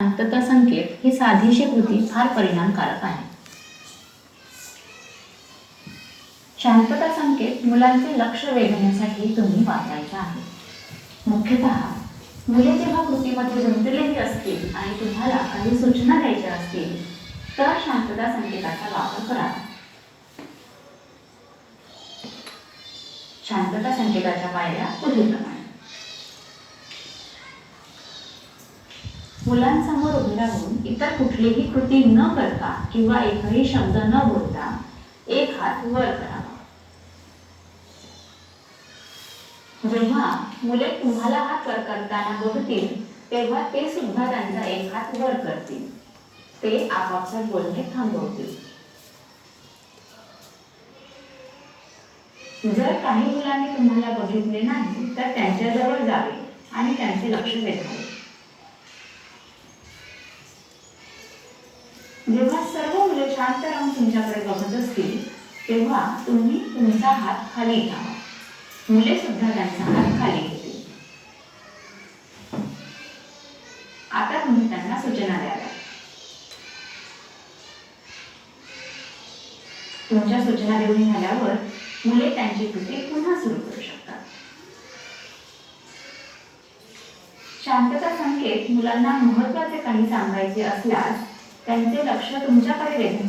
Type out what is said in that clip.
शांतता संकेत ही साधीशी कृती फार परिणामकारक आहे. शांतता संकेत मुलांचे लक्ष वेधण्यासाठी तुम्ही वापरायचे आहे. मुख्यतः मुले जेव्हा कृतीमध्ये गुंतलेली असतील आणि तुम्हाला काही सूचना द्यायच्या असतील तर शांतता संकेताचा वापर करा. शांतता संकेताच्या पायऱ्या पुढीलप्रमाणे. मुलांसमोर उभे राहून इतर कुठलीही कृती न करता किंवा एकही शब्द न बोलता एक हात वर करावा. जेव्हा मुले तुम्हाला हात वर करताना बघतील तेव्हा ते सुद्धा त्यांचा एक हात वर करतील. ते आपापसात बोलणे थांबवतील. जर काही मुलांनी तुम्हाला बघितले नाही तर त्यांच्याजवळ जावे आणि त्यांचे लक्ष वेधावे. जेव्हा सर्व मुले शांत राहून तुमच्याकडे बघत असतील तेव्हा तुम्ही तुमचा हात खाली घ्यावा. मुले सुद्धा त्यांचा हात खाली घेतील. आता तुम्ही त्यांना सूचना द्याव्या. तुमच्या सूचना देऊन झाल्यावर मुले त्यांची कृती पुन्हा सुरू करू शकतात. शांतता संकेत मुलांना महत्त्वाचे काही सांगायचे असल्यास त्यांचे लक्ष तुमच्याकडे वेधून